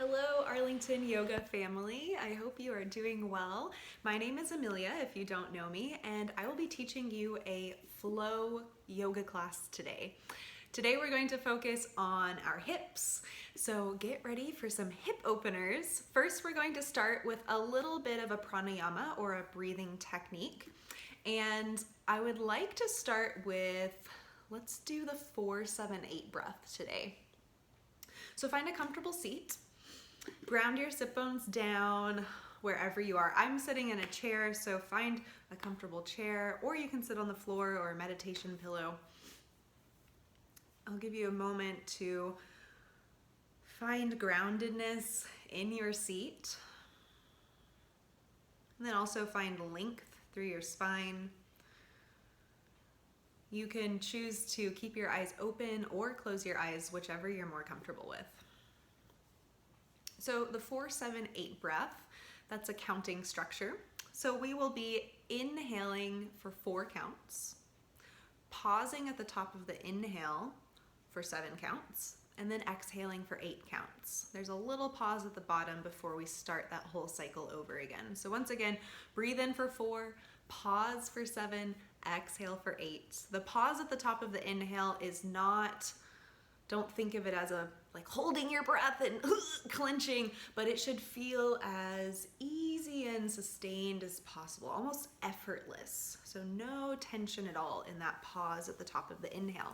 Hello, Arlington Yoga family. I hope you are doing well. My name is Amelia, if you don't know me, and I will be teaching you a flow yoga class today. Today we're going to focus on our hips, so get ready for some hip openers. First, we're going to start with a little bit of a pranayama or a breathing technique, and I would like to start with, let's do the 4-7-8 breath today. So find a comfortable seat. Ground your sit bones down wherever you are. I'm sitting in a chair, so find a comfortable chair, or you can sit on the floor or a meditation pillow. I'll give you a moment to find groundedness in your seat, and then also find length through your spine. You can choose to keep your eyes open or close your eyes, whichever you're more comfortable with. So the 4-7-8 breath, that's a counting structure. So we will be inhaling for 4 counts, pausing at the top of the inhale for 7 counts, and then exhaling for 8 counts. There's a little pause at the bottom before we start that whole cycle over again. So once again, breathe in for 4, pause for 7, exhale for 8. The pause at the top of the inhale is not, don't think of it as a like holding your breath and clenching, but it should feel as easy and sustained as possible, almost effortless. So no tension at all in that pause at the top of the inhale.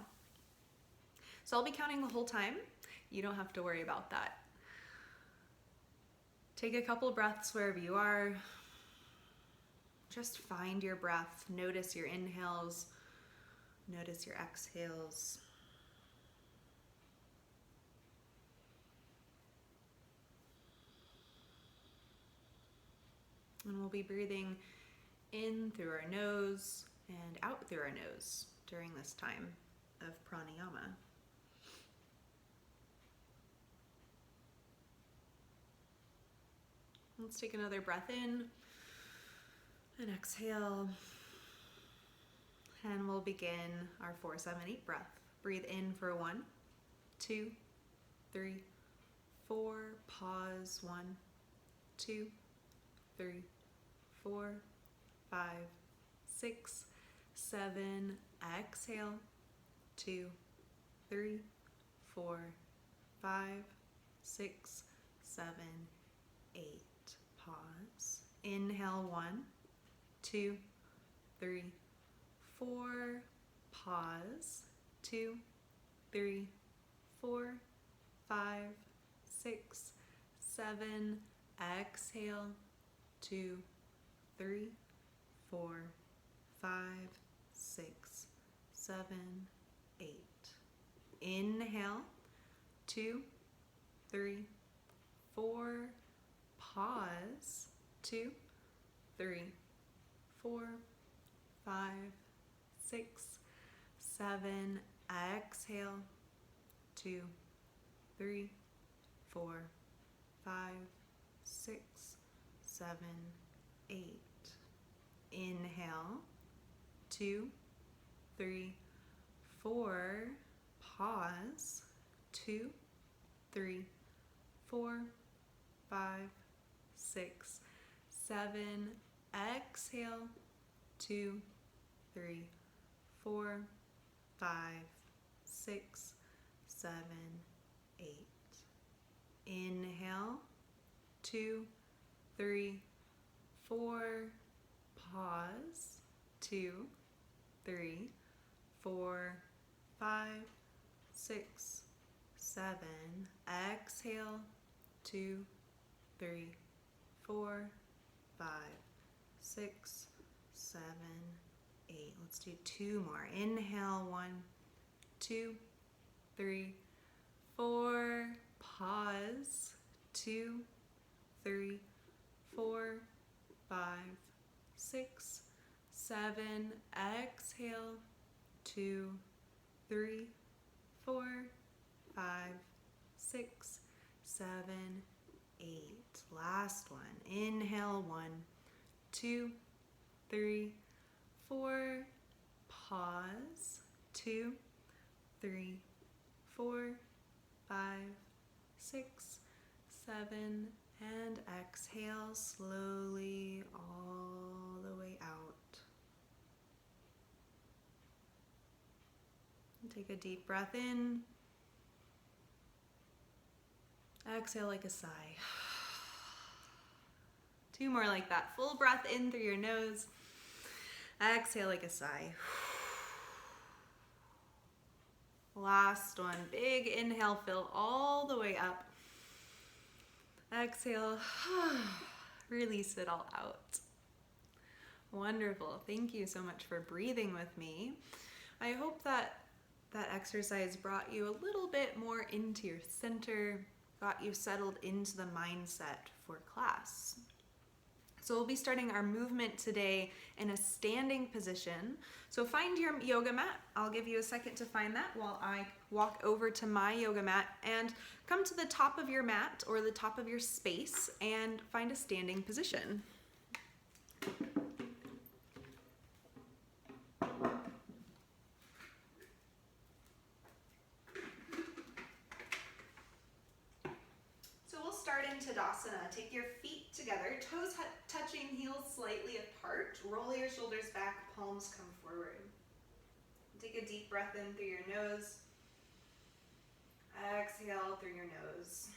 So I'll be counting the whole time. You don't have to worry about that. Take a couple breaths wherever you are. Just find your breath. Notice your inhales. Notice your exhales. And we'll be breathing in through our nose and out through our nose during this time of pranayama. Let's take another breath in and exhale. And we'll begin our 4-7-8 breath. Breathe in for 1, 2, 3, 4. Pause. 1, 2, 3, 4, 5, 6, 7. Exhale. 2, 3, 4, 5, 6, 7, 8. Pause. Inhale. 1, 2, 3, 4. Pause. 2, 3, 4, 5, 6, 7. Exhale. 2, 3, 4, 5, 6, 7, 8. Inhale. 2, 3, 4. Pause. 2, 3, 4, 5, 6, 7. Exhale. 2, 3, 4, 5, 6, 7, 8. Inhale. 2, 3, 4. Pause. 2, 3, 4, 5, 6, 7. Exhale. 2, 3, 4, 5, 6, 7, 8. Inhale. 2, 3, 4. Pause. 2, 3, 4, 5, 6, 7. Exhale. 2, 3, 4, 5, 6, 7, 8. Let's do 2 more. Inhale. 1, 2, 3, 4. Pause. 2, 3, 4, 5, 6, 7. Exhale. 2, 3, 4, 5, 6, 7, 8. Last one. Inhale. 1, 2, 3, 4. Pause. 2, 3, 4, 5, 6, 7, and exhale slowly all the way out. And take a deep breath in. Exhale like a sigh. 2 more like that. Full breath in through your nose. Exhale like a sigh. Last one. Big inhale, fill all the way up. Exhale. Release it all out. Wonderful. Thank you so much for breathing with me. I hope that exercise brought you a little bit more into your center, got you settled into the mindset for class. So we'll be starting our movement today in a standing position. So find your yoga mat. I'll give you a second to find that while I walk over to my yoga mat, and come to the top of your mat or the top of your space and find a standing position. Tadasana. Take your feet together, toes touching, heels slightly apart. Roll your shoulders back, palms come forward. Take a deep breath in through your nose. Exhale through your nose.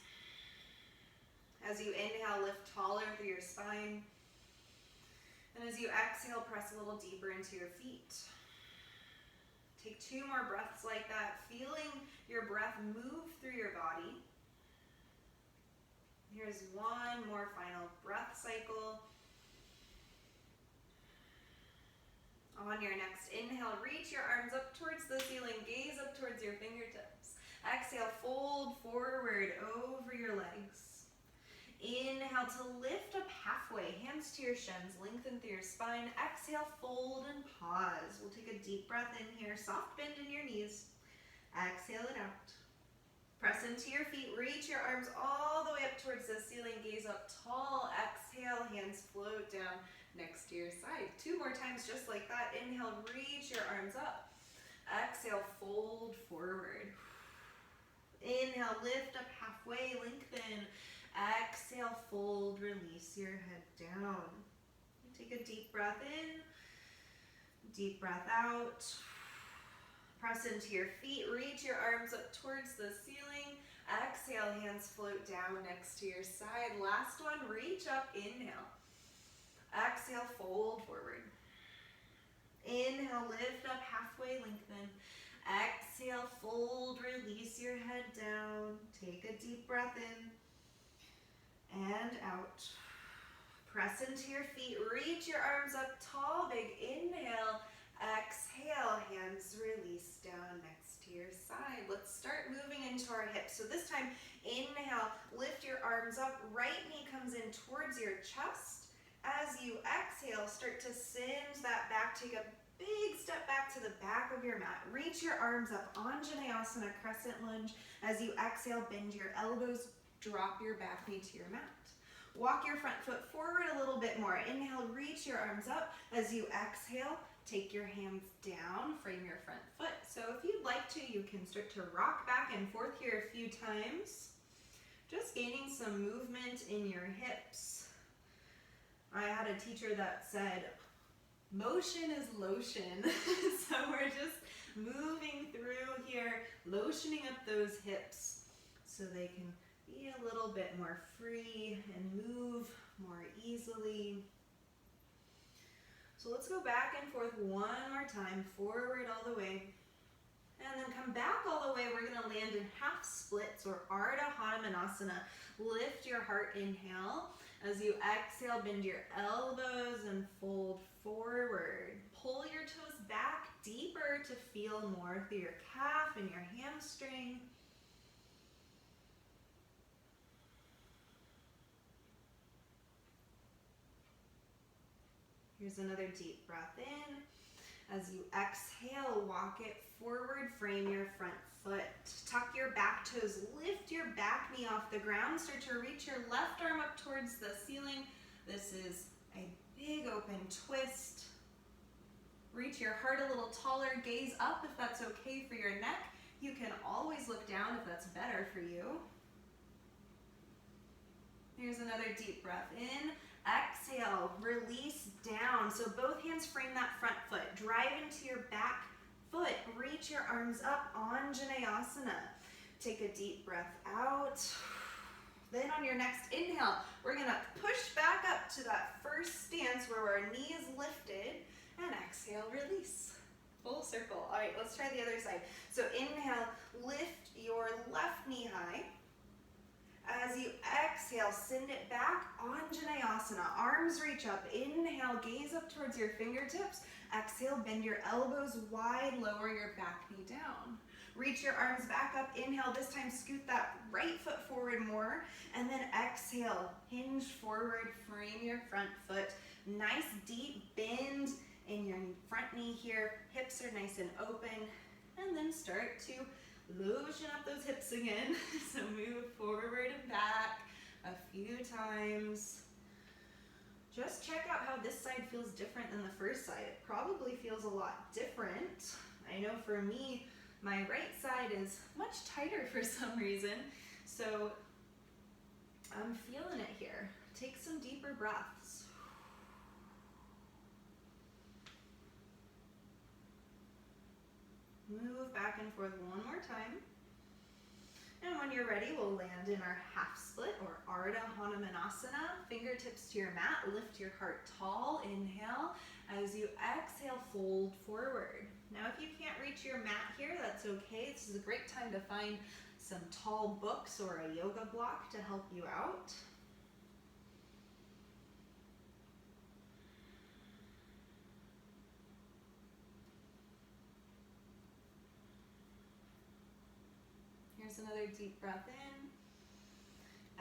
As you inhale, lift taller through your spine. And as you exhale, press a little deeper into your feet. Take 2 more breaths like that, feeling your breath move through your body. Here's 1 more final breath cycle. On your next inhale, reach your arms up towards the ceiling, gaze up towards your fingertips. Exhale, fold forward over your legs. Inhale to lift up halfway, hands to your shins, lengthen through your spine. Exhale, fold and pause. We'll take a deep breath in here, soft bend in your knees. Exhale it out. Press into your feet, reach your arms all the way up towards the ceiling, gaze up tall, exhale, hands float down next to your side. 2 more times just like that. Inhale, reach your arms up. Exhale, fold forward. Inhale, lift up halfway, lengthen. Exhale, fold, release your head down. Take a deep breath in, deep breath out. Press into your feet, reach your arms up towards the ceiling. Exhale, hands float down next to your side. Last one, reach up, inhale. Exhale, fold forward. Inhale, lift up halfway, lengthen. Exhale, fold, release your head down. Take a deep breath in and out. Press into your feet, reach your arms up tall, big inhale. Exhale, hands release down next to your side. Let's start moving into our hips. So this time, inhale, lift your arms up, right knee comes in towards your chest. As you exhale, start to send that back, take a big step back to the back of your mat. Reach your arms up, Anjaneyasana, crescent lunge. As you exhale, bend your elbows, drop your back knee to your mat. Walk your front foot forward a little bit more. Inhale, reach your arms up. As you exhale, take your hands down, frame your front foot. So if you'd like to, you can start to rock back and forth here a few times. Just gaining some movement in your hips. I had a teacher that said, motion is lotion. So we're just moving through here, lotioning up those hips so they can be a little bit more free and move more easily. So let's go back and forth 1 more time, forward all the way. And then come back all the way. We're going to land in half splits or Ardha Hanumanasana. Lift your heart, inhale. As you exhale, bend your elbows and fold forward. Pull your toes back deeper to feel more through your calf and your hamstring. Here's another deep breath in. As you exhale, walk it forward, frame your front foot. Tuck your back toes, lift your back knee off the ground. Start to reach your left arm up towards the ceiling. This is a big open twist. Reach your heart a little taller, gaze up if that's okay for your neck. You can always look down if that's better for you. Here's another deep breath in. Exhale, release down. So both hands frame that front foot. Drive into your back foot. Reach your arms up, Anjaneyasana. Take a deep breath out. Then on your next inhale, we're gonna push back up to that first stance where our knee is lifted, and exhale, release. Full circle. All right, let's try the other side. So inhale, lift your left knee high. As you exhale, send it back, Anjaneyasana. Arms reach up. Inhale, gaze up towards your fingertips. Exhale, bend your elbows wide, lower your back knee down. Reach your arms back up. Inhale, this time scoot that right foot forward more. And then exhale, hinge forward, frame your front foot. Nice deep bend in your front knee here. Hips are nice and open. And then start to loosen up those hips again. So move forward and back a few times. Just check out how this side feels different than the first side. It probably feels a lot different. I know for me, my right side is much tighter for some reason. So I'm feeling it here. Take some deeper breaths. Move back and forth one more time. And when you're ready, we'll land in our half split or Ardha Hanumanasana. Fingertips to your mat, lift your heart tall. Inhale. As you exhale, fold forward. Now if you can't reach your mat here, that's okay. This is a great time to find some tall books or a yoga block to help you out. Here's another deep breath in.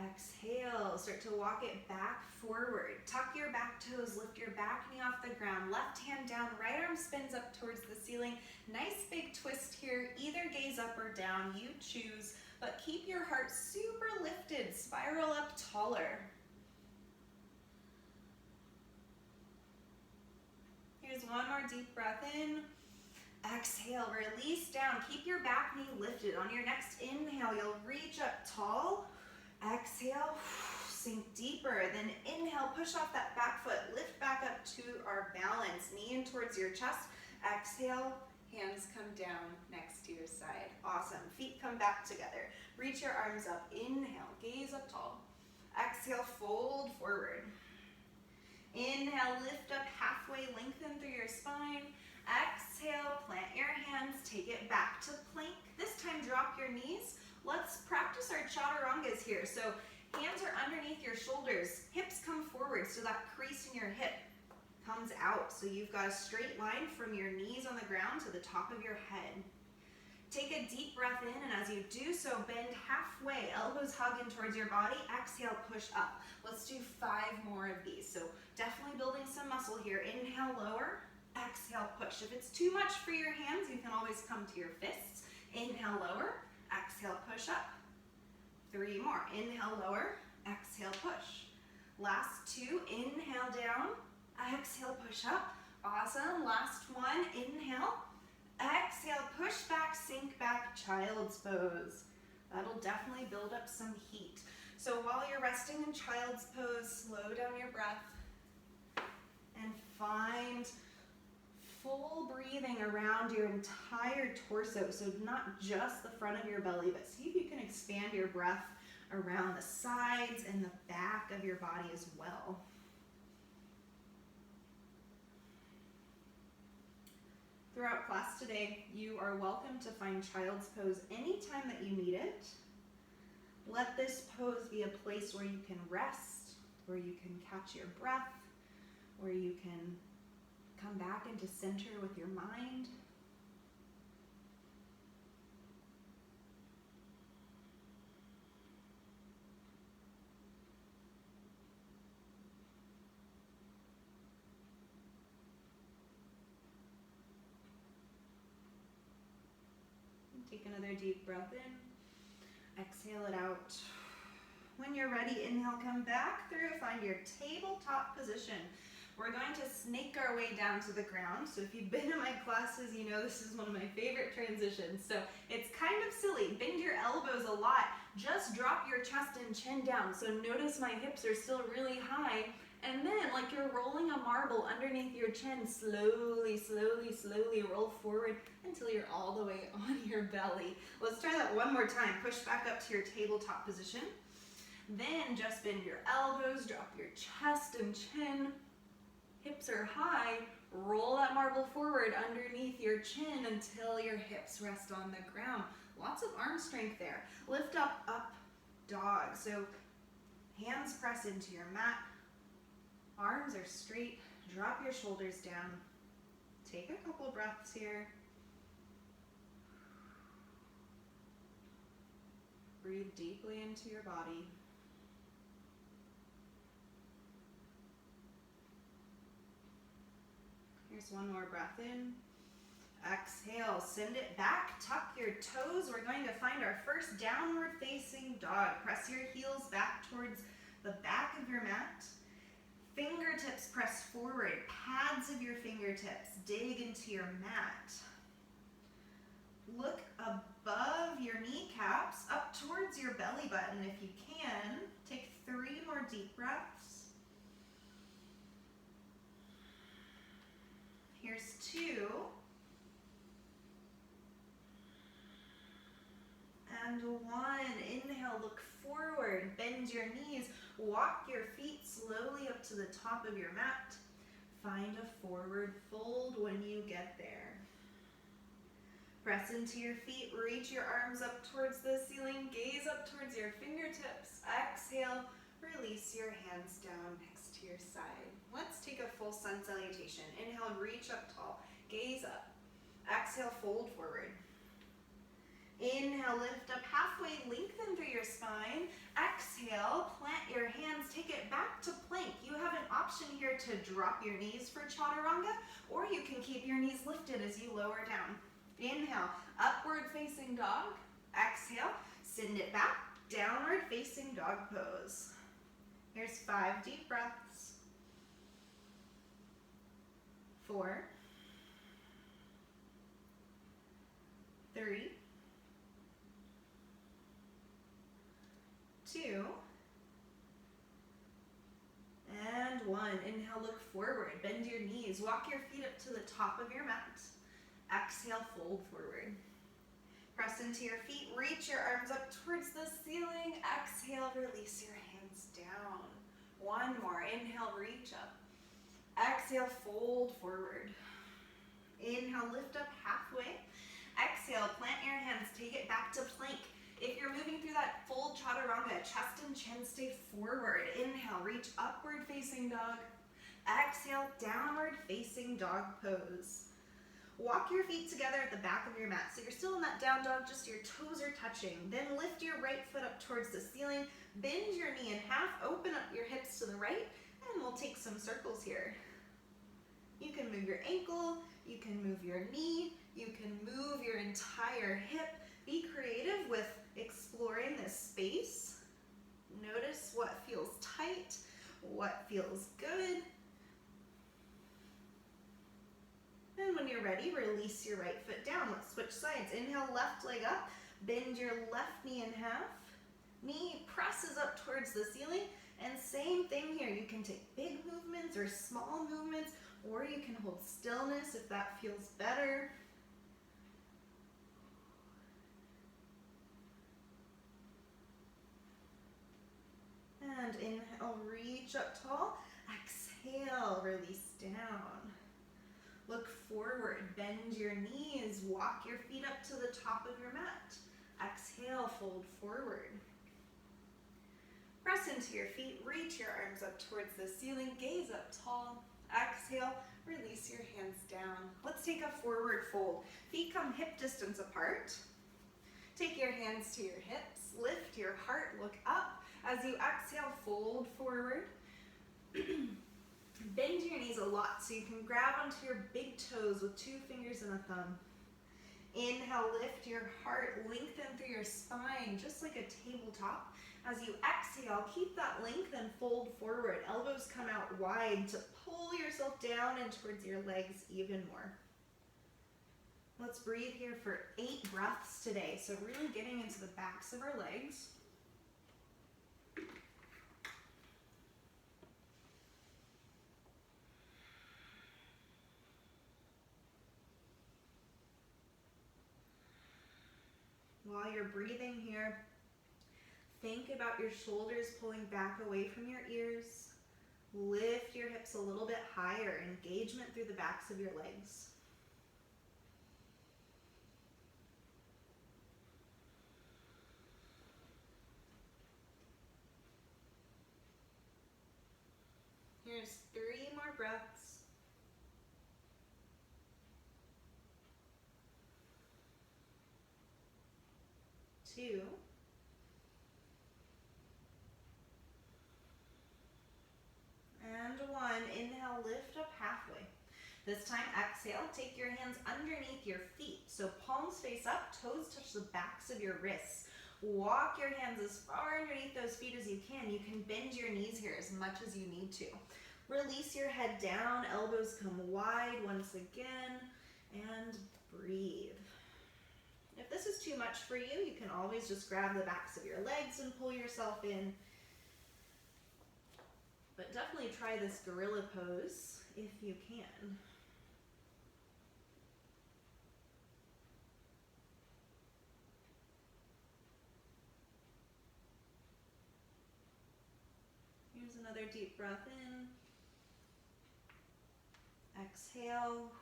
Exhale, start to walk it back forward. Tuck your back toes, lift your back knee off the ground. Left hand down, right arm spins up towards the ceiling. Nice big twist here. Either gaze up or down, you choose. But keep your heart super lifted. Spiral up taller. Here's one more deep breath in. Exhale, release down. Keep your back knee lifted. On your next inhale, you'll reach up tall. Exhale, sink deeper. Then inhale, push off that back foot. Lift back up to our balance. Knee in towards your chest. Exhale, hands come down next to your side. Awesome. Feet come back together. Reach your arms up. Inhale, gaze up tall. Exhale, fold forward. Inhale, lift up halfway, lengthen through your spine. Exhale, plant your hands, take it back to plank. This time drop your knees. Let's practice our chaturangas here. So hands are underneath your shoulders. Hips come forward so that crease in your hip comes out. So you've got a straight line from your knees on the ground to the top of your head. Take a deep breath in, and as you do so, bend halfway. Elbows hug in towards your body. Exhale, push up. Let's do 5 more of these. So definitely building some muscle here. Inhale, lower. Exhale, push. If it's too much for your hands, you can always come to your fists. Inhale, lower. Exhale, push up. 3 more. Inhale, lower. Exhale, push. Last 2. Inhale, down. Exhale, push up. Awesome. Last 1. Inhale. Exhale, push back, sink back, child's pose. That'll definitely build up some heat. So while you're resting in child's pose, slow down your breath and find full breathing around your entire torso. So not just the front of your belly, but see if you can expand your breath around the sides and the back of your body as well. Throughout class today, you are welcome to find child's pose anytime that you need it. Let this pose be a place where you can rest, where you can catch your breath, where you can come back into center with your mind. Take another deep breath in. Exhale it out. When you're ready, inhale, come back through, find your tabletop position. We're going to snake our way down to the ground. So if you've been in my classes, you know this is one of my favorite transitions. So it's kind of silly. Bend your elbows a lot. just drop your chest and chin down. So notice my hips are still really high. And then, like you're rolling a marble underneath your chin, slowly, slowly, slowly roll forward until you're all the way on your belly. Let's try that one more time. Push back up to your tabletop position. Then just bend your elbows, drop your chest and chin. Hips are high. Roll that marble forward underneath your chin until your hips rest on the ground. Lots of arm strength there. Lift up, up, dog. So hands press into your mat. Arms are straight. Drop your shoulders down. Take a couple breaths here. Breathe deeply into your body. Here's one more breath in. Exhale, send it back, tuck your toes. We're going to find our first downward facing dog. Press your heels back towards the back of your mat. Fingertips press forward, pads of your fingertips dig into your mat. Look above your kneecaps, up towards your belly button if you can. Take 3 more deep breaths. Here's 2. And 1. Inhale, look forward, bend your knees, walk your feet slowly up to the top of your mat. Find a forward fold when you get there. Press into your feet, reach your arms up towards the ceiling, gaze up towards your fingertips. Exhale, release your hands down next to your side. Let's take a full sun salutation. Inhale, reach up tall, gaze up. Exhale, fold forward. Inhale, lift up halfway, lengthen through your spine. Exhale, plant your hands, take it back to plank. You have an option here to drop your knees for chaturanga, or you can keep your knees lifted as you lower down. Inhale, upward facing dog. Exhale, send it back, downward facing dog pose. Here's 5 deep breaths. 4, 3, 2, and 1. Inhale, look forward, bend your knees, walk your feet up to the top of your mat. Exhale, fold forward. Press into your feet, reach your arms up towards the ceiling. Exhale, release your hands down. 1 more, inhale, reach up. Exhale, fold forward. Inhale, lift up halfway. Exhale, plant your hands, take it back to plank. If you're moving through that full chaturanga, chest and chin stay forward. Inhale, reach upward facing dog. Exhale, downward facing dog pose. Walk your feet together at the back of your mat. So you're still in that down dog, just your toes are touching. Then lift your right foot up towards the ceiling. Bend your knee in half, open up your hips to the right, and we'll take some circles here. You can move your ankle, you can move your knee, you can move your entire hip. Be creative with exploring this space. Notice what feels tight, what feels good. And when you're ready, release your right foot down. Let's switch sides. Inhale, left leg up. Bend your left knee in half. Knee presses up towards the ceiling. And same thing here. You can take big movements or small movements, or you can hold stillness if that feels better. And inhale, reach up tall. Exhale, release down. Look forward, bend your knees, walk your feet up to the top of your mat. Exhale, fold forward. Press into your feet, reach your arms up towards the ceiling, gaze up tall. Exhale, release your hands down. Let's take a forward fold. Feet come hip distance apart. Take your hands to your hips, lift your heart, look up. As you exhale, fold forward. Bend your knees a lot so you can grab onto your big toes with 2 fingers and a thumb. Inhale, lift your heart, lengthen through your spine, just like a tabletop. As you exhale, keep that length and fold forward. Elbows come out wide to pull yourself down and towards your legs even more. Let's breathe here for 8 breaths today. So really getting into the backs of our legs. While you're breathing here, think about your shoulders pulling back away from your ears. Lift your hips a little bit higher, engagement through the backs of your legs. Here's 3 more breaths. 2. And 1. Inhale, lift up halfway. This time, exhale, take your hands underneath your feet. So palms face up, toes touch the backs of your wrists. Walk your hands as far underneath those feet as you can. You can bend your knees here as much as you need to. Release your head down, elbows come wide once again, and breathe. If this is too much for you, you can always just grab the backs of your legs and pull yourself in. But definitely try this gorilla pose if you can. Here's another deep breath in. Exhale.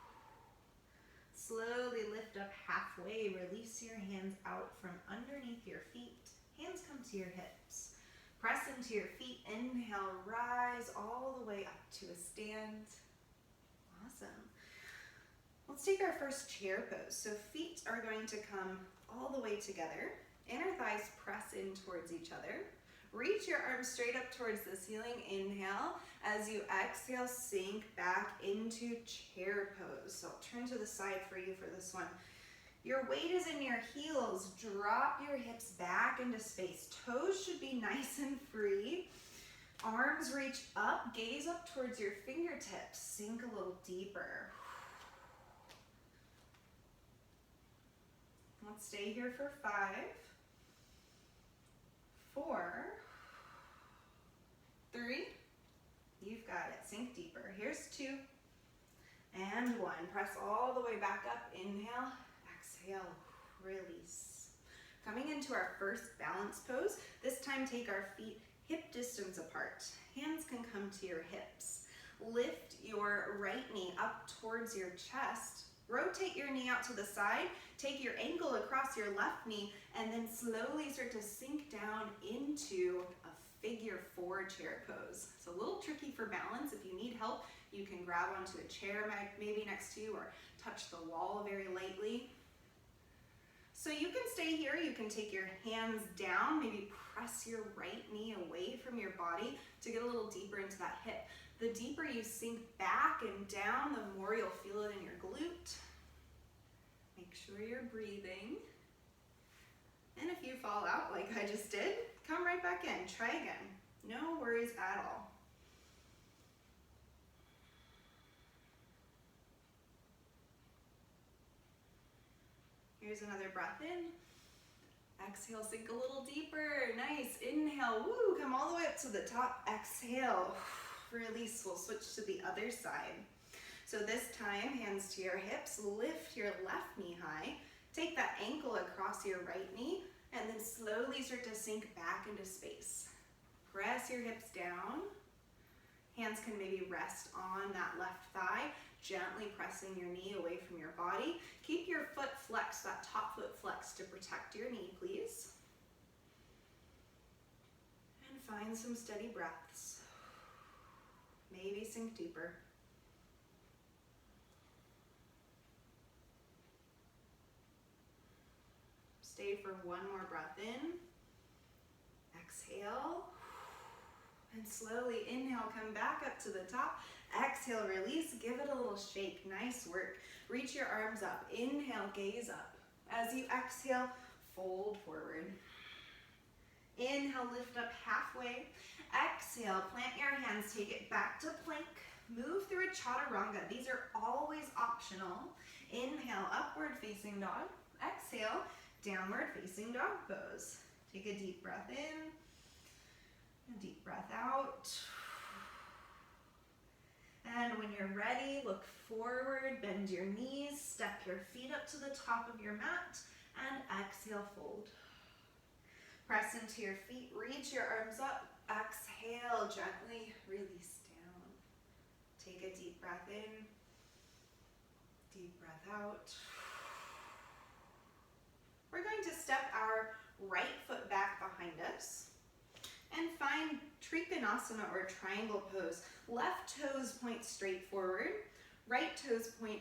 Slowly lift up halfway. Release your hands out from underneath your feet. Hands come to your hips. Press into your feet. Inhale, rise all the way up to a stand. Awesome. Let's take our first chair pose. So feet are going to come all the way together. Inner thighs press in towards each other. Reach your arms straight up towards the ceiling. Inhale. As you exhale, sink back into chair pose. So I'll turn to the side for you for this one. Your weight is in your heels. Drop your hips back into space. Toes should be nice and free. Arms reach up. Gaze up towards your fingertips. Sink a little deeper. Let's stay here for 5, 4, 3. You've got it. Sink deeper. Here's 2 and 1. Press all the way back up. Inhale, exhale, release. Coming into our first balance pose. This time take our feet hip distance apart. Hands can come to your hips. Lift your right knee up towards your chest. Rotate your knee out to the side. Take your ankle across your left knee and then slowly start to sink down into a figure 4 chair pose. It's a little tricky for balance. If you need help, you can grab onto a chair maybe next to you or touch the wall very lightly. So you can stay here. You can take your hands down, maybe press your right knee away from your body to get a little deeper into that hip. The deeper you sink back and down, the more you'll feel it in your glute. Make sure you're breathing. And if you fall out like I just did, come right back in. Try again. No worries at all. Here's another breath in. Exhale, sink a little deeper. Nice. Inhale. Woo, come all the way up to the top. Exhale. Release. We'll switch to the other side. So this time, hands to your hips. Lift your left knee high. Take that ankle across your right knee and then slowly start to sink back into space. Press your hips down. Hands can maybe rest on that left thigh, gently pressing your knee away from your body. Keep your foot flexed, that top foot flexed to protect your knee, please. And find some steady breaths. Maybe sink deeper. Stay for 1 more breath in. Exhale. And slowly inhale, come back up to the top. Exhale, release, give it a little shake. Nice work. Reach your arms up. Inhale, gaze up. As you exhale, fold forward. Inhale, lift up halfway. Exhale, plant your hands, take it back to plank. Move through a chaturanga. These are always optional. Inhale, upward facing dog. Exhale, downward facing dog pose. Take a deep breath in. A deep breath out. And when you're ready, look forward, bend your knees, step your feet up to the top of your mat, And exhale, fold. Press into your feet, reach your arms up. Exhale, gently release down. Take a deep breath in, deep breath out. We're going to step our right foot back behind us and find Trikonasana or triangle pose. Left toes point straight forward, right toes point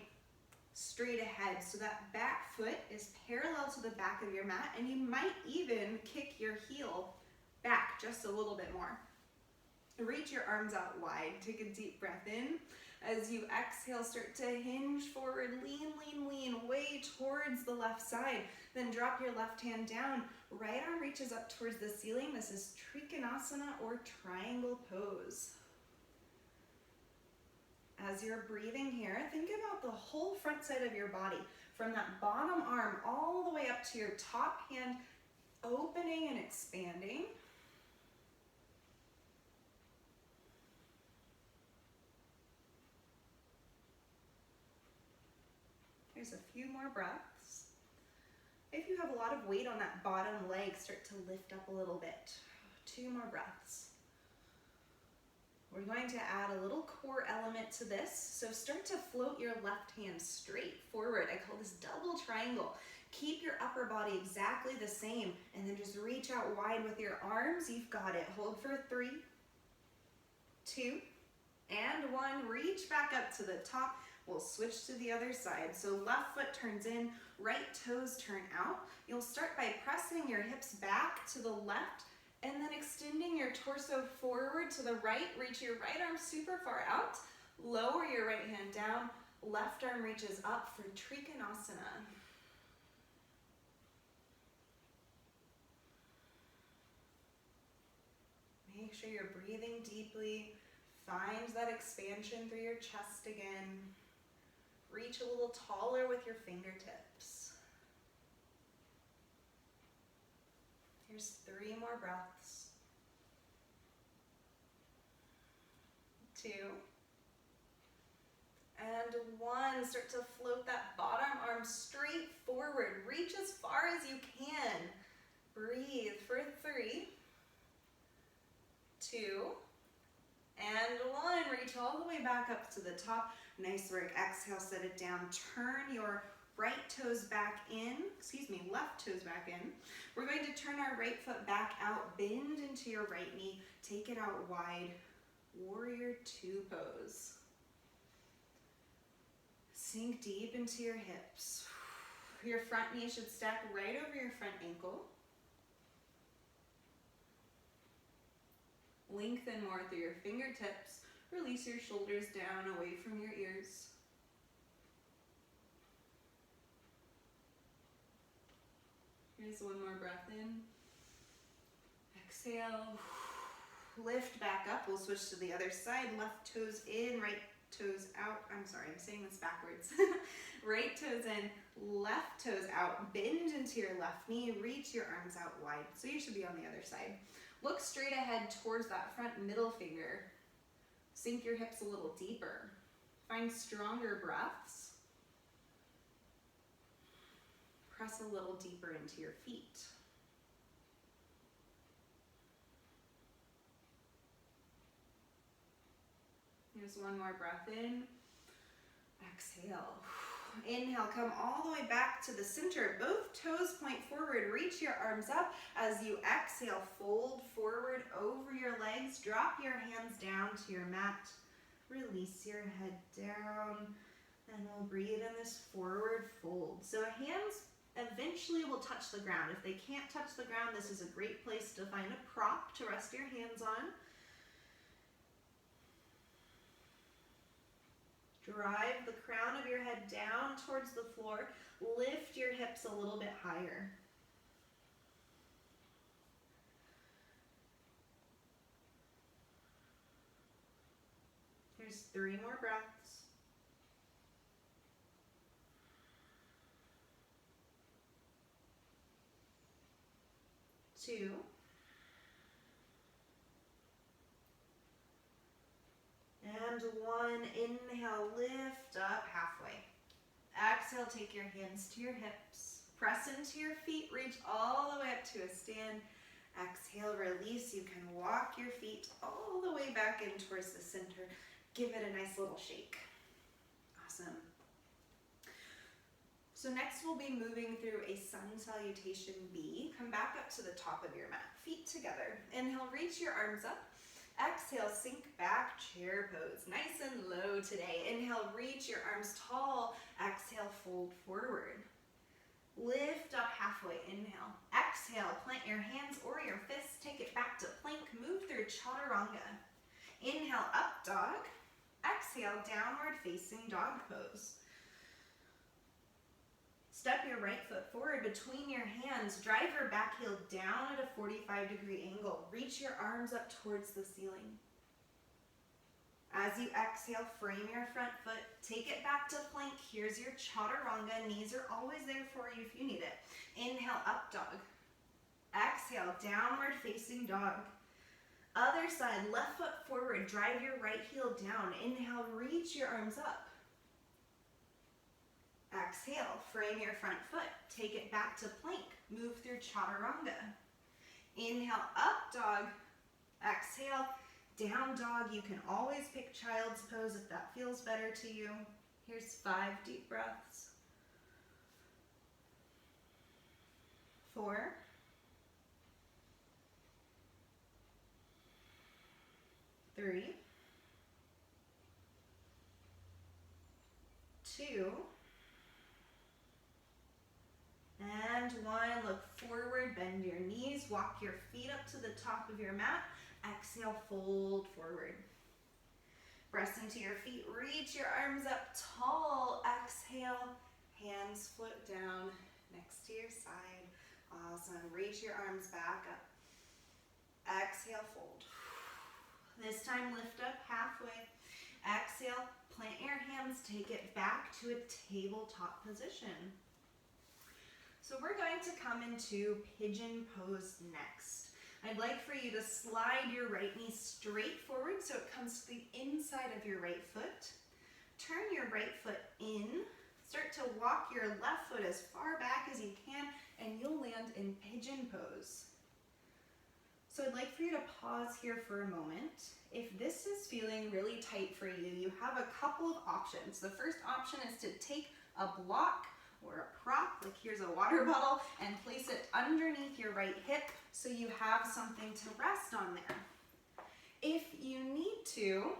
straight ahead, so that back foot is parallel to the back of your mat, and you might even kick your heel back just a little bit more. Reach your arms out wide. Take a deep breath in. As you exhale, start to hinge forward, lean, lean, lean, way towards the left side. Then drop your left hand down. Right arm reaches up towards the ceiling. This is Trikonasana or triangle pose. As you're breathing here, think about the whole front side of your body, from that bottom arm all the way up to your top hand, opening and expanding. Here's a few more breaths. If you have a lot of weight on that bottom leg, start to lift up a little bit. 2 more breaths. We're going to add a little core element to this. So start to float your left hand straight forward. I call this double triangle. Keep your upper body exactly the same, and then just reach out wide with your arms. You've got it. Hold for 3, 2, and 1. Reach back up to the top. We'll switch to the other side. So left foot turns in, right toes turn out. You'll start by pressing your hips back to the left and then extending your torso forward to the right. Reach your right arm super far out. Lower your right hand down. Left arm reaches up for Trikonasana. Make sure you're breathing deeply. Find that expansion through your chest again. Reach a little taller with your fingertips. Here's 3 more breaths. 2. And 1. Start to float that bottom arm straight forward. Reach as far as you can. Breathe for 3, 2, and 1. Reach all the way back up to the top. Nice work. Exhale, set it down. Turn your left toes back in. We're going to turn our right foot back out. Bend into your right knee. Take it out wide. Warrior 2 pose. Sink deep into your hips. Your front knee should stack right over your front ankle. Lengthen more through your fingertips. Release your shoulders down away from your ears. Here's 1 more breath in. Exhale. Lift back up. We'll switch to the other side. Left toes in, right toes out. I'm sorry, I'm saying this backwards. Right toes in, left toes out. Bend into your left knee. Reach your arms out wide. So you should be on the other side. Look straight ahead towards that front middle finger. Sink your hips a little deeper. Find stronger breaths. Press a little deeper into your feet. Here's 1 more breath in. Exhale. Inhale, come all the way back to the center. Both toes point forward. Reach your arms up. As you exhale, fold forward over your legs. Drop your hands down to your mat. Release your head down. And we'll breathe in this forward fold. So hands eventually will touch the ground. If they can't touch the ground, this is a great place to find a prop to rest your hands on. Drive the crown of your head down towards the floor. Lift your hips a little bit higher. Here's 3 more breaths. 2. And 1, inhale, lift up halfway. Exhale, take your hands to your hips. Press into your feet, reach all the way up to a stand. Exhale, release. You can walk your feet all the way back in towards the center. Give it a nice little shake. Awesome. So next we'll be moving through a Sun Salutation B. Come back up to the top of your mat, feet together. Inhale, reach your arms up. Exhale, sink back, chair pose. Nice and low today. Inhale, reach your arms tall. Exhale, fold forward. Lift up halfway, inhale. Exhale, plant your hands or your fists, take it back to plank, move through chaturanga. Inhale, up dog. Exhale, downward facing dog pose. Step your right foot forward between your hands, drive your back heel down at a 45-degree angle. Reach your arms up towards the ceiling. As you exhale, frame your front foot, take it back to plank. Here's your chaturanga. Knees are always there for you if you need it. Inhale, up dog. Exhale, downward facing dog. Other side, left foot forward, drive your right heel down. Inhale, reach your arms up. Exhale, frame your front foot, take it back to plank. Move through chaturanga. Inhale, up dog. Exhale, down dog. You can always pick child's pose if that feels better to you. Here's 5 deep breaths. 4. 3. 2. And 1. Look forward, bend your knees, walk your feet up to the top of your mat. Exhale, fold forward. Press into your feet, reach your arms up tall. Exhale, hands float down next to your side. Awesome. Reach your arms back up. Exhale, fold. This time, lift up halfway. Exhale, plant your hands, take it back to a tabletop position. So we're going to come into Pigeon Pose next. I'd like for you to slide your right knee straight forward so it comes to the inside of your right foot. Turn your right foot in. Start to walk your left foot as far back as you can, and you'll land in Pigeon Pose. So I'd like for you to pause here for a moment. If this is feeling really tight for you, you have a couple of options. The first option is to take a block or a prop, like here's a water bottle, and place it underneath your right hip so you have something to rest on there. If you need to,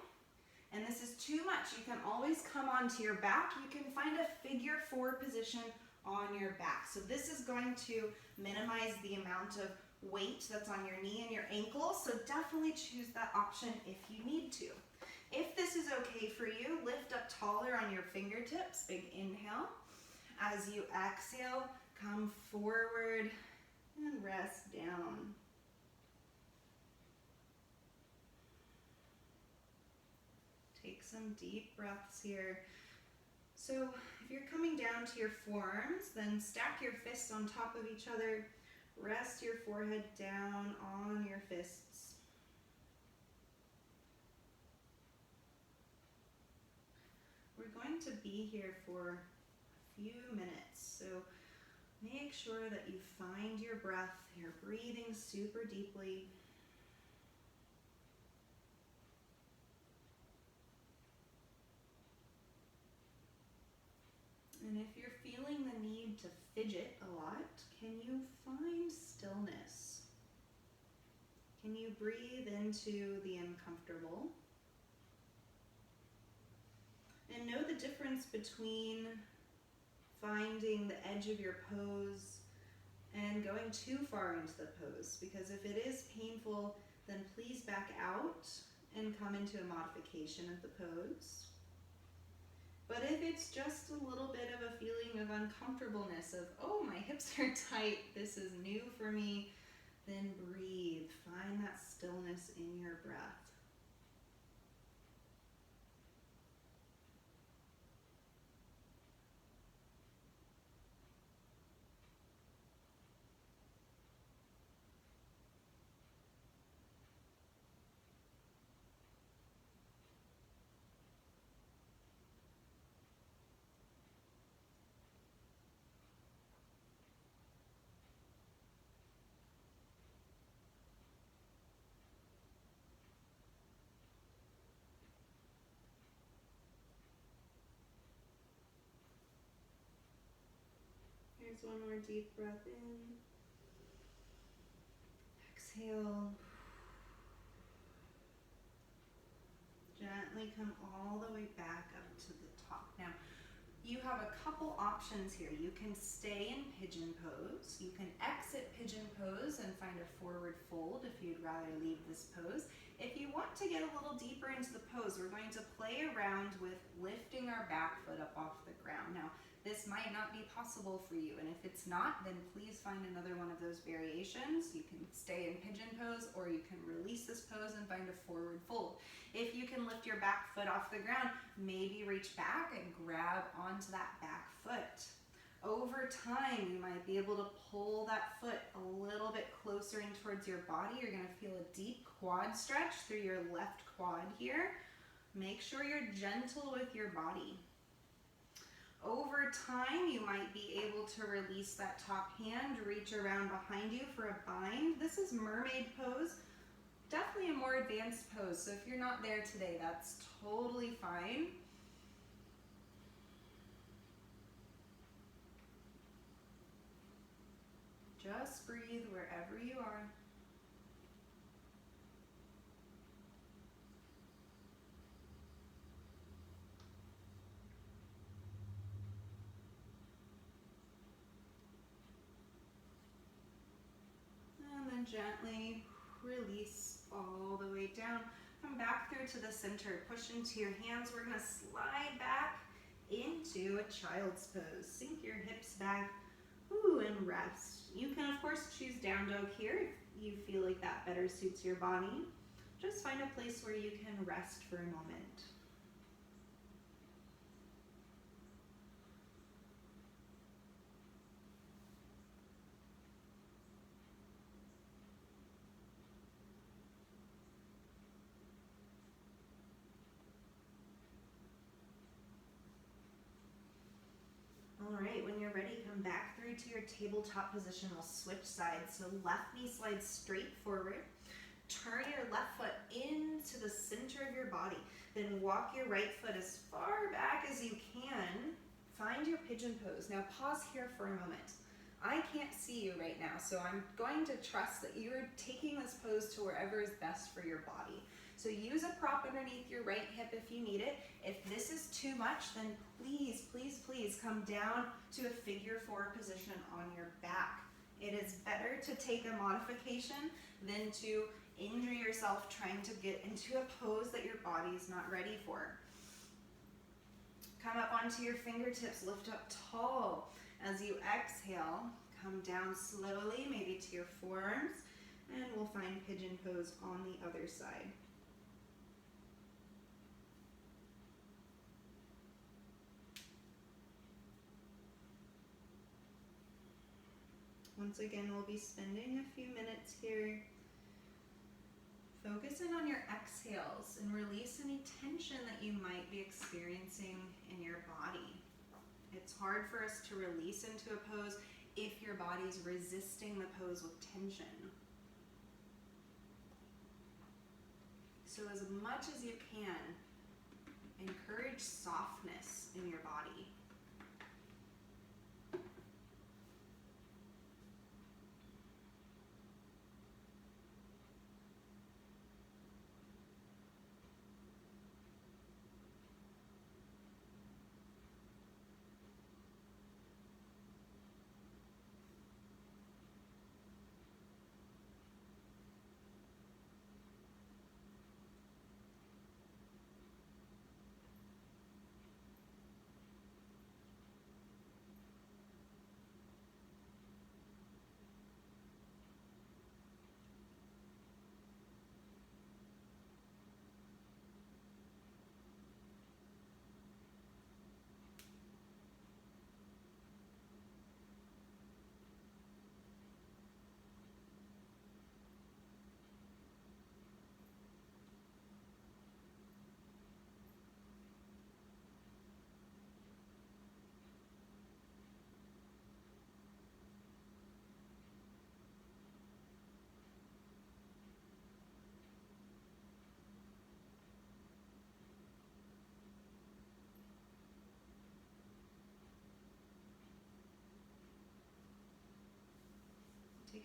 and this is too much, you can always come onto your back. You can find a figure 4 position on your back. So this is going to minimize the amount of weight that's on your knee and your ankle, so definitely choose that option if you need to. If this is okay for you, lift up taller on your fingertips, big inhale. As you exhale, come forward and rest down. Take some deep breaths here. So if you're coming down to your forearms, then stack your fists on top of each other. Rest your forehead down on your fists. We're going to be here for a few minutes, so make sure that you find your breath. You're breathing super deeply. And if you're feeling the need to fidget a lot, can you find stillness? Can you breathe into the uncomfortable? And know the difference between finding the edge of your pose and going too far into the pose. Because if it is painful, then please back out and come into a modification of the pose. But if it's just a little bit of a feeling of uncomfortableness, of, oh, my hips are tight, this is new for me, then breathe. Find that stillness in your breath. Here's one more deep breath in. Exhale. Gently come all the way back up to the top. Now, you have a couple options here. You can stay in Pigeon Pose. You can exit Pigeon Pose and find a forward fold if you'd rather leave this pose. If you want to get a little deeper into the pose, we're going to play around with lifting our back foot up off the ground. Now, this might not be possible for you, and if it's not, then please find another one of those variations. You can stay in Pigeon Pose, or you can release this pose and find a forward fold. If you can lift your back foot off the ground, maybe reach back and grab onto that back foot. Over time, you might be able to pull that foot a little bit closer in towards your body. You're going to feel a deep quad stretch through your left quad here. Make sure you're gentle with your body. Over time, you might be able to release that top hand, reach around behind you for a bind. This is mermaid pose, definitely a more advanced pose. So if you're not there today, that's totally fine. Just breathe wherever you are. And then gently release all the way down. Come back through to the center. Push into your hands. We're going to slide back into a child's pose. Sink your hips back. Ooh, and rest. You can, of course, choose down dog here if you feel like that better suits your body. Just find a place where you can rest for a moment. All right, when you're ready, come back through to your tabletop position. We'll switch sides. So left knee slides straight forward. Turn your left foot into the center of your body. Then walk your right foot as far back as you can. Find your pigeon pose. Now pause here for a moment. I can't see you right now, so I'm going to trust that you're taking this pose to wherever is best for your body. So use a prop underneath your right hip if you need it. If this is too much, then please, please, please come down to a figure four position on your back. It is better to take a modification than to injure yourself trying to get into a pose that your body is not ready for. Come up onto your fingertips, lift up tall. As you exhale, come down slowly, maybe to your forearms, and we'll find pigeon pose on the other side. Once again, we'll be spending a few minutes here focusing on your exhales and release any tension that you might be experiencing in your body. It's hard for us to release into a pose if your body's resisting the pose with tension. So as much as you can, encourage softness in your body.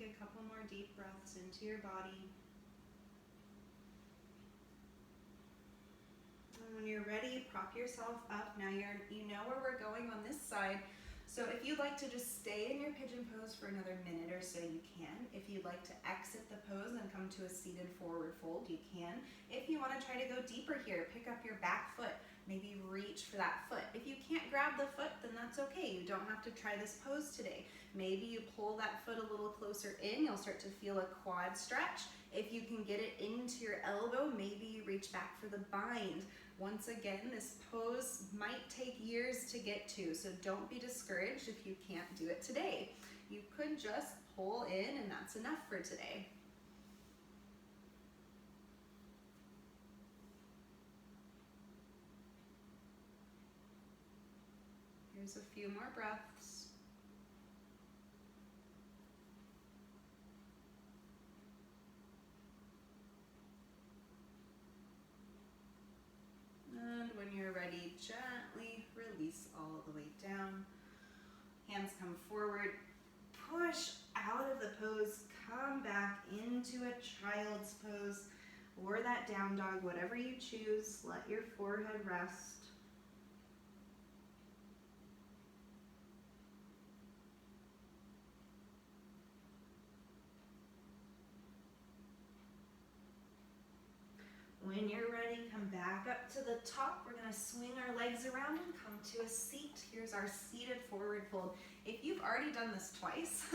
take a couple more deep breaths into your body. And when you're ready, prop yourself up. Now you know where we're going on this side. So if you'd like to just stay in your pigeon pose for another minute or so, you can. If you'd like to exit the pose and come to a seated forward fold, you can. If you want to try to go deeper here, pick up your back foot. Maybe reach for that foot. If you can't grab the foot, then that's okay. You don't have to try this pose today. Maybe you pull that foot a little closer in. You'll start to feel a quad stretch. If you can get it into your elbow, maybe you reach back for the bind. Once again, this pose might take years to get to, so don't be discouraged if you can't do it today. You could just pull in and that's enough for today. Here's a few more breaths. And when you're ready, gently release all the way down. Hands come forward. Push out of the pose. Come back into a child's pose or that down dog, whatever you choose. Let your forehead rest. When you're ready, come back up to the top. We're gonna swing our legs around and come to a seat. Here's our seated forward fold. If you've already done this twice,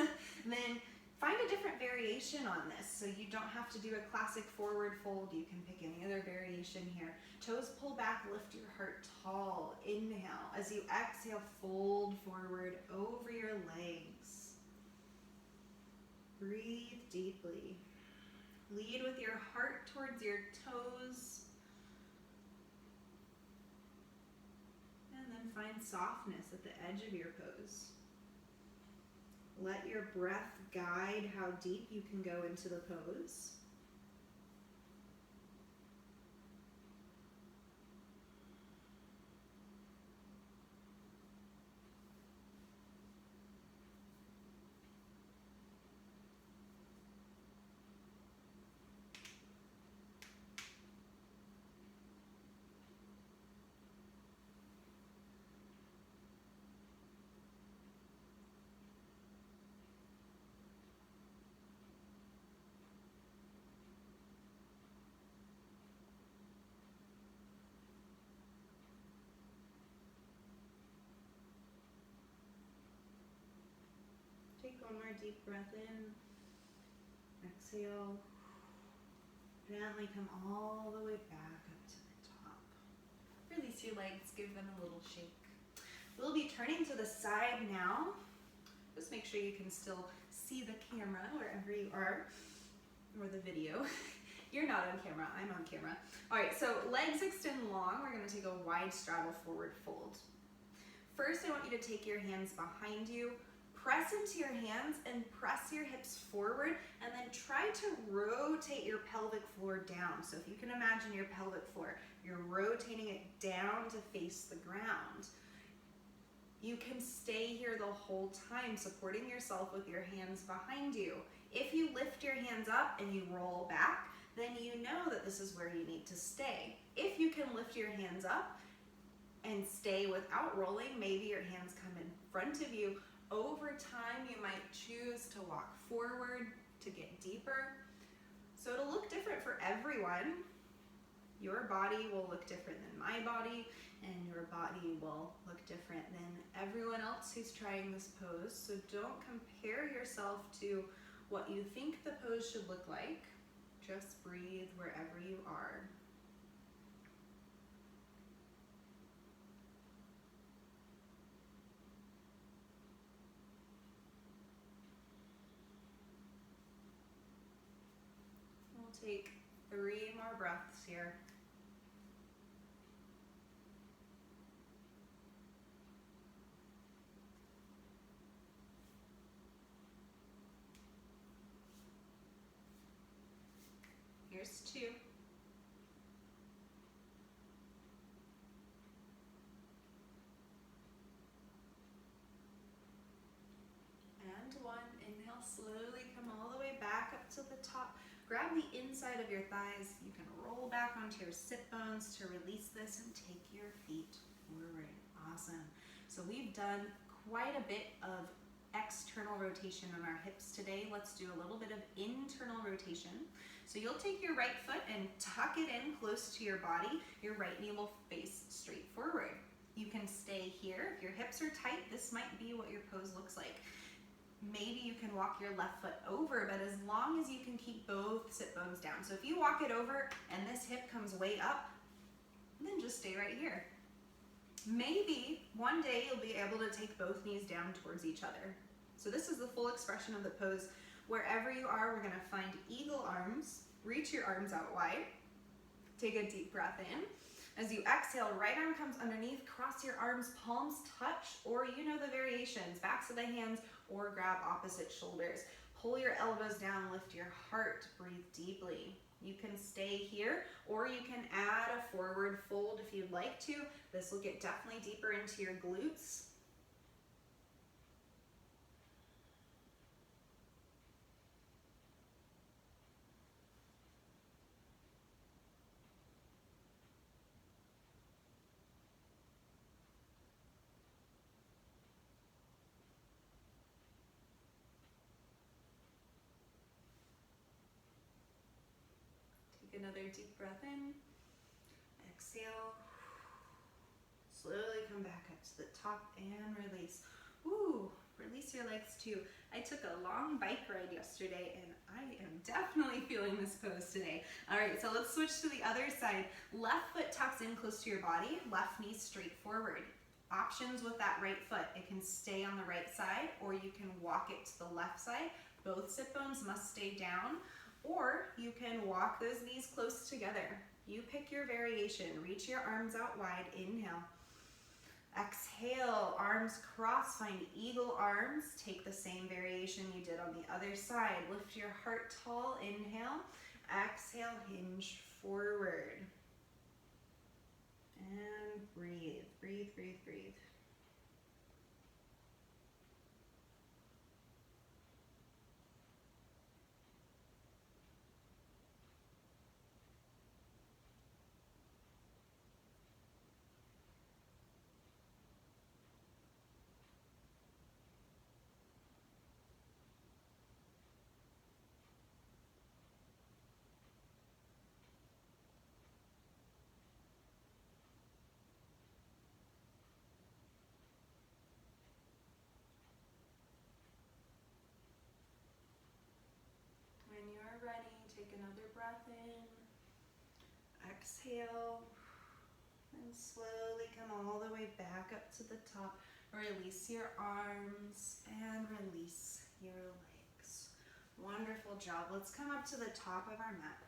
then find a different variation on this. So you don't have to do a classic forward fold. You can pick any other variation here. Toes pull back, lift your heart tall. Inhale. As you exhale, fold forward over your legs. Breathe deeply. Lead with your heart towards your toes. And then find softness at the edge of your pose. Let your breath guide how deep you can go into the pose. Take one more deep breath in. Exhale. Gently come all the way back up to the top. Release your legs, give them a little shake. We'll be turning to the side now. Just make sure you can still see the camera wherever you are, or the video. You're not on camera, I'm on camera. All right, so legs extend long. We're gonna take a wide straddle forward fold. First, I want you to take your hands behind you, press into your hands and press your hips forward, and then try to rotate your pelvic floor down. So if you can imagine your pelvic floor, you're rotating it down to face the ground. You can stay here the whole time, supporting yourself with your hands behind you. If you lift your hands up and you roll back, then you know that this is where you need to stay. If you can lift your hands up and stay without rolling, maybe your hands come in front of you. Over time, you might choose to walk forward to get deeper. So it'll look different for everyone. Your body will look different than my body, and your body will look different than everyone else who's trying this pose. So don't compare yourself to what you think the pose should look like. Just breathe wherever you are. We'll take 3 more breaths here. Here's 2. And 1. Inhale, slowly come all Grab the inside of your thighs. You can roll back onto your sit bones to release this and take your feet forward. Awesome. So we've done quite a bit of external rotation on our hips today. Let's do a little bit of internal rotation. So you'll take your right foot and tuck it in close to your body. Your right knee will face straight forward. You can stay here. If your hips are tight, this might be what your pose looks like. Maybe you can walk your left foot over, but as long as you can keep both sit bones down. So if you walk it over and this hip comes way up, then just stay right here. Maybe one day you'll be able to take both knees down towards each other. So this is the full expression of the pose. Wherever you are, we're gonna find eagle arms. Reach your arms out wide. Take a deep breath in. As you exhale, right arm comes underneath, cross your arms, palms touch, or you know the variations, backs of the hands, or grab opposite shoulders. Pull your elbows down, lift your heart, breathe deeply. You can stay here, or you can add a forward fold if you'd like to. This will get definitely deeper into your glutes. Another deep breath in, exhale, slowly come back up to the top and release. Ooh, release your legs too. I took a long bike ride yesterday and I am definitely feeling this pose today. All right, so let's switch to the other side. Left foot tucks in close to your body, left knee straight forward. Options with that right foot. It can stay on the right side or you can walk it to the left side. Both sit bones must stay down. Or you can walk those knees close together. You pick your variation. Reach your arms out wide. Inhale. Exhale. Arms cross. Find eagle arms. Take the same variation you did on the other side. Lift your heart tall. Inhale. Exhale. Hinge forward. And breathe. Breathe, breathe, breathe. When you're ready, take another breath in, exhale, and slowly come all the way back up to the top. Release your arms and release your legs. Wonderful job. Let's come up to the top of our mat.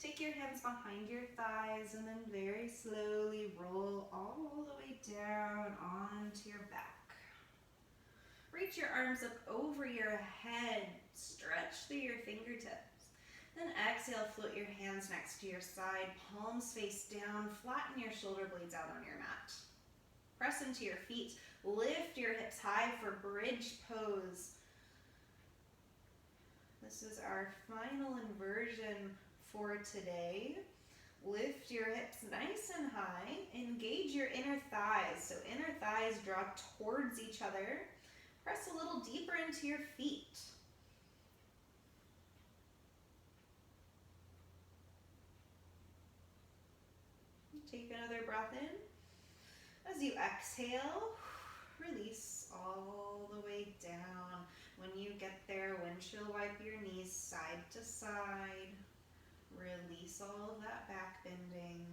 Take your hands behind your thighs and then very slowly roll all the way down onto your back. Reach your arms up over your head. Stretch through your fingertips. Then exhale, float your hands next to your side. Palms face down. Flatten your shoulder blades out on your mat. Press into your feet. Lift your hips high for bridge pose. This is our final inversion for today. Lift your hips nice and high. Engage your inner thighs. So inner thighs draw towards each other. Press a little deeper into your feet. Take another breath in. As you exhale, release all the way down. When you get there, windshield wipe your knees side to side. Release all of that back bending.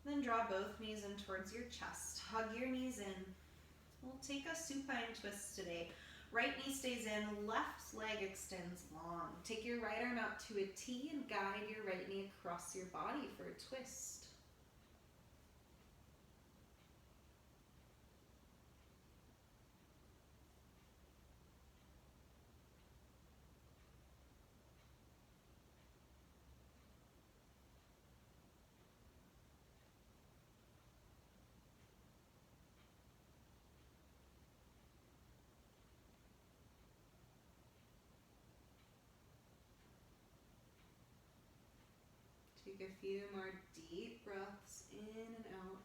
Then draw both knees in towards your chest. Hug your knees in. We'll take a supine twist today. Right knee stays in, left leg extends long. Take your right arm out to a T and guide your right knee across your body for a twist. Take a few more deep breaths in and out.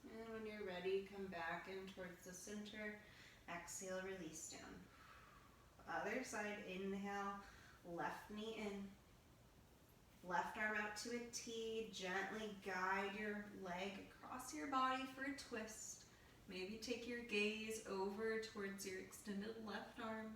And when you're ready, come back in towards the center. Exhale, release down. Other side, inhale, left knee in. Left arm out to a T. Gently guide your leg across your body for a twist. Maybe take your gaze over towards your extended left arm.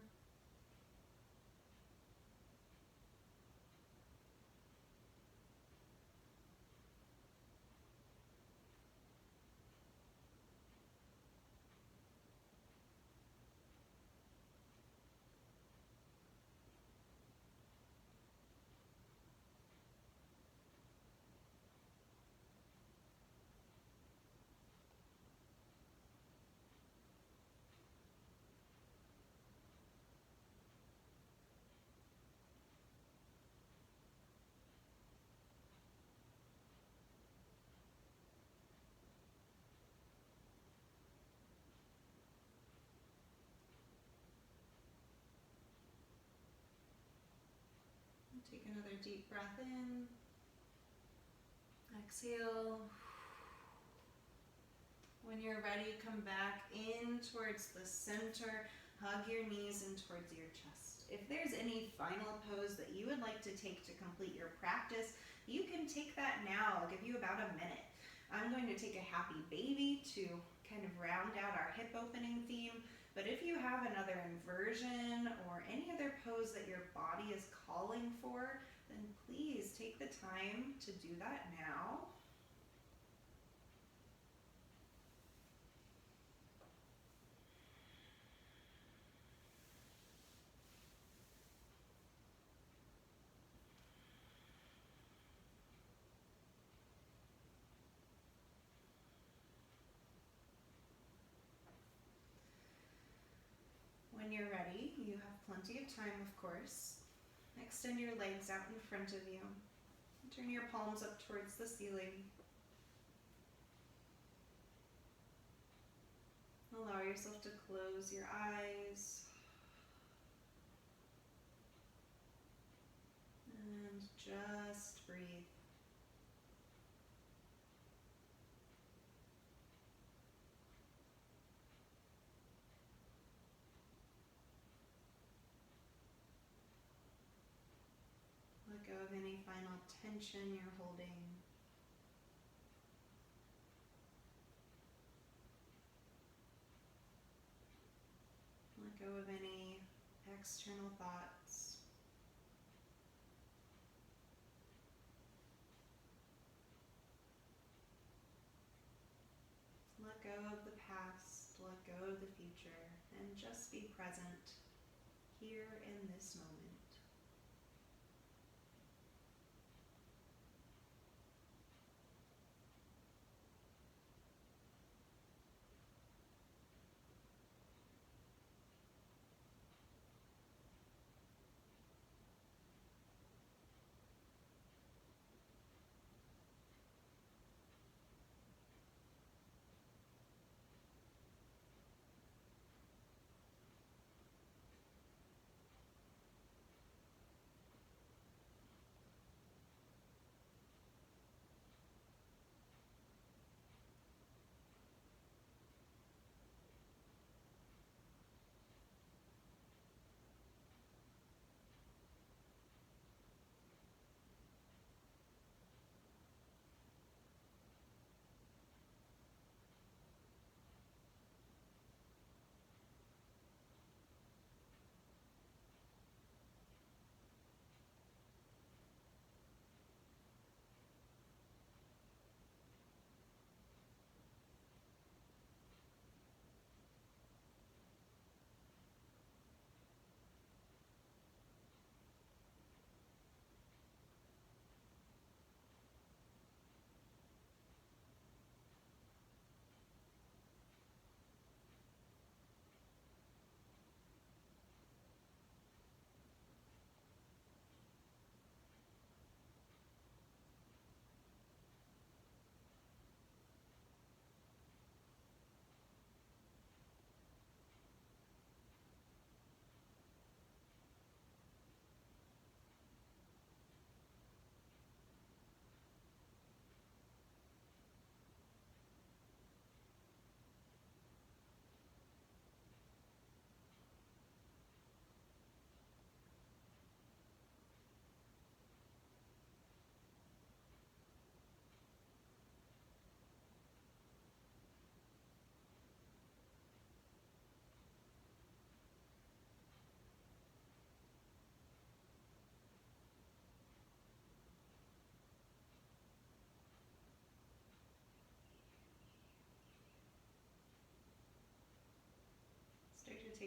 Take another deep breath in. Exhale. When you're ready, come back in towards the center. Hug your knees in towards your chest. If there's any final pose that you would like to take to complete your practice, you can take that now. I'll give you about a minute. I'm going to take a happy baby to kind of round out our hip opening theme. But if you have another inversion or any other pose that your body is calling for, then please take the time to do that now. When you're ready, you have plenty of time, of course. Extend your legs out in front of you. Turn your palms up towards the ceiling. Allow yourself to close your eyes. And just breathe. Let go of any final tension you're holding. Let go of any external thoughts. Let go of the past, let go of the future, and just be present here in this moment.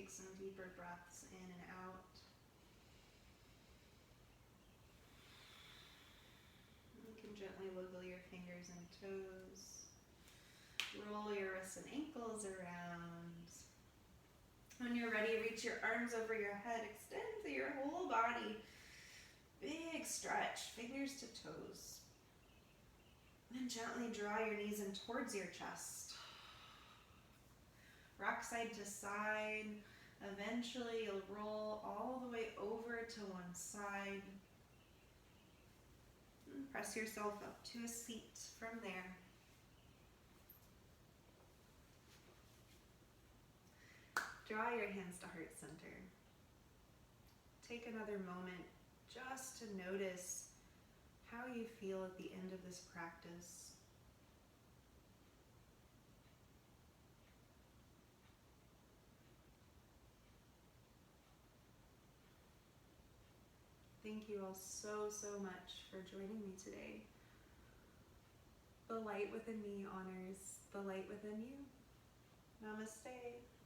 take some deeper breaths in and out. You can gently wiggle your fingers and toes. Roll your wrists and ankles around. When you're ready, reach your arms over your head. Extend through your whole body. Big stretch, fingers to toes. And gently draw your knees in towards your chest. Rock side to side. Eventually you'll roll all the way over to one side. And press yourself up to a seat from there. Draw your hands to heart center. Take another moment just to notice how you feel at the end of this practice. Thank you all so much for joining me today. The light within me honors the light within you. Namaste.